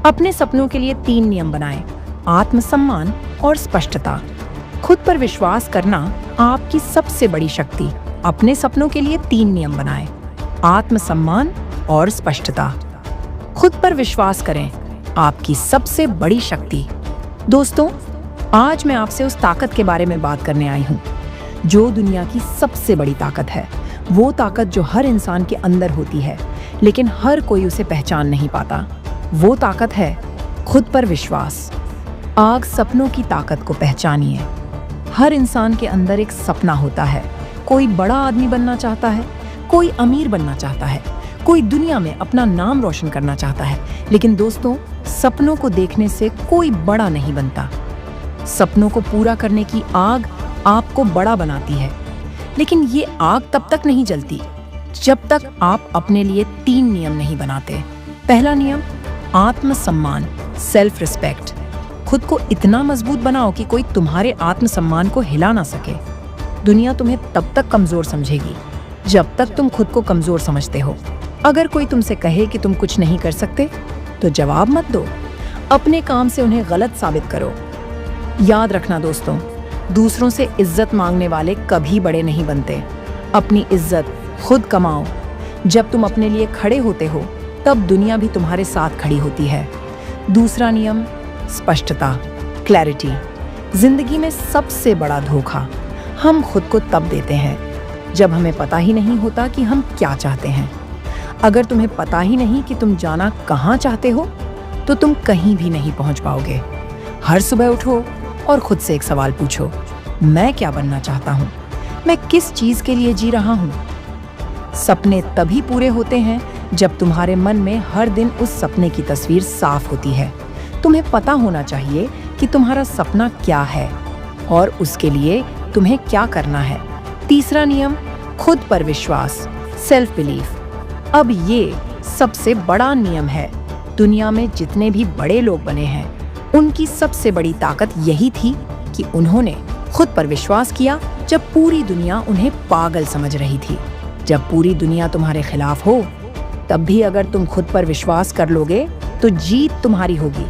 अपने सपनों के लिए 3 नियम बनाएं। आत्मसम्मान और स्पष्टता। खुद पर विश्वास करना आपकी सबसे बड़ी शक्ति। अपने सपनों के लिए 3 नियम बनाएं। आत्मसम्मान और स्पष्टता। खुद पर विश्वास करें, आपकी सबसे बड़ी शक्ति। दोस्तों, आज मैं आपसे उस ताकत के बारे में बात करने आई हूँ जो दुनिया की सबसे बड़ी ताकत है। वो ताकत जो हर इंसान के अंदर होती है, लेकिन हर कोई उसे पहचान नहीं पाता। वो ताकत है खुद पर विश्वास। आग सपनों की ताकत को पहचानिए। हर इंसान के अंदर एक सपना होता है। कोई बड़ा आदमी बनना चाहता है, कोई अमीर बनना चाहता है, कोई दुनिया में अपना नाम रोशन करना चाहता है। लेकिन दोस्तों, सपनों को देखने से कोई बड़ा नहीं बनता। सपनों को पूरा करने की आग आपको बड़ा बनाती है, लेकिन ये आग तब तक नहीं जलती जब तक आप अपने लिए 3 नियम नहीं बनाते। पहला नियम, आत्मसम्मान, सेल्फ रिस्पेक्ट। खुद को इतना मजबूत बनाओ कि कोई तुम्हारे आत्मसम्मान को हिला ना सके। दुनिया तुम्हें तब तक कमजोर समझेगी जब तक तुम खुद को कमजोर समझते हो। अगर कोई तुमसे कहे कि तुम कुछ नहीं कर सकते, तो जवाब मत दो। अपने काम से उन्हें गलत साबित करो। याद रखना दोस्तों, दूसरों से इज्जत मांगने वाले कभी बड़े नहीं बनते। अपनी इज्जत खुद कमाओ। जब तुम अपने लिए खड़े होते हो, तब दुनिया भी तुम्हारे साथ खड़ी होती है। दूसरा नियम, स्पष्टता, क्लैरिटी। जिंदगी में सबसे बड़ा धोखा हम खुद को तब देते हैं जब हमें पता ही नहीं होता कि हम क्या चाहते हैं। अगर तुम्हें पता ही नहीं कि तुम जाना कहाँ चाहते हो, तो तुम कहीं भी नहीं पहुंच पाओगे। हर सुबह उठो और खुद से एक सवाल पूछो, मैं क्या बनना चाहता हूँ? मैं किस चीज के लिए जी रहा हूँ? सपने तभी पूरे होते हैं जब तुम्हारे मन में हर दिन उस सपने की तस्वीर साफ होती है। तुम्हें पता होना चाहिए कि तुम्हारा सपना क्या है और उसके लिए तुम्हें क्या करना है। तीसरा नियम, खुद पर विश्वास, सेल्फ बिलीफ। अब ये सबसे बड़ा नियम है। दुनिया में जितने भी बड़े लोग बने हैं, उनकी सबसे बड़ी ताकत यही थी कि उन्होंने खुद पर विश्वास किया जब पूरी दुनिया उन्हें पागल समझ रही थी। जब पूरी दुनिया तुम्हारे खिलाफ हो, तब भी अगर तुम खुद पर विश्वास कर लोगे तो जीत तुम्हारी होगी।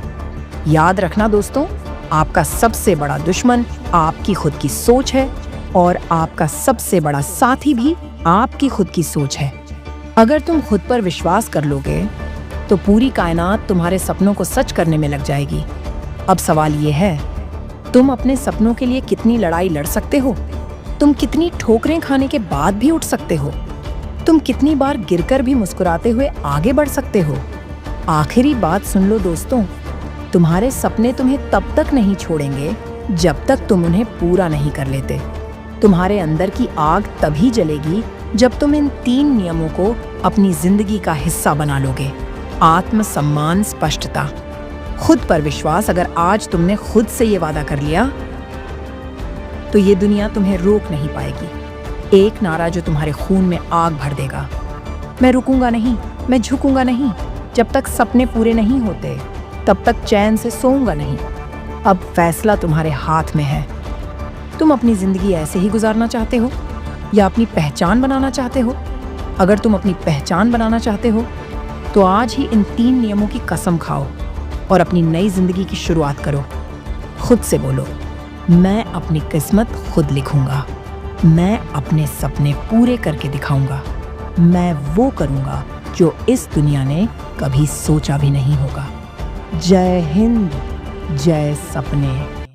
याद रखना दोस्तों, आपका सबसे बड़ा दुश्मन आपकी खुद की सोच है और आपका सबसे बड़ा साथी भी आपकी खुद की सोच है। अगर तुम खुद पर विश्वास कर लोगे तो पूरी कायनात तुम्हारे सपनों को सच करने में लग जाएगी। अब सवाल ये है, तुम अपने सपनों के लिए कितनी लड़ाई लड़ सकते हो? तुम कितनी ठोकरें खाने के बाद भी उठ सकते हो? तुम कितनी बार गिरकर भी मुस्कुराते हुए आगे बढ़ सकते हो? आखिरी बात सुन लो दोस्तों, तुम्हारे सपने तुम्हें तब तक नहीं छोड़ेंगे जब तक तुम उन्हें पूरा नहीं कर लेते। तुम्हारे अंदर की आग तभी जलेगी जब तुम इन 3 नियमों को अपनी जिंदगी का हिस्सा बना लोगे। आत्मसम्मान, स्पष्टता, खुद पर विश्वास। अगर आज तुमने खुद से ये वादा कर लिया, तो ये दुनिया तुम्हें रोक नहीं पाएगी। एक नारा जो तुम्हारे खून में आग भर देगा। मैं रुकूंगा नहीं, मैं झुकूंगा नहीं। जब तक सपने पूरे नहीं होते, तब तक चैन से सोऊंगा नहीं। अब फैसला तुम्हारे हाथ में है। तुम अपनी जिंदगी ऐसे ही गुजारना चाहते हो या अपनी पहचान बनाना चाहते हो? अगर तुम अपनी पहचान बनाना चाहते हो, तो आज ही इन 3 नियमों की कसम खाओ और अपनी नई जिंदगी की शुरुआत करो। खुद से बोलो, मैं अपनी किस्मत खुद लिखूंगा। मैं अपने सपने पूरे करके दिखाऊंगा। मैं वो करूंगा जो इस दुनिया ने कभी सोचा भी नहीं होगा। जय हिंद, जय सपने।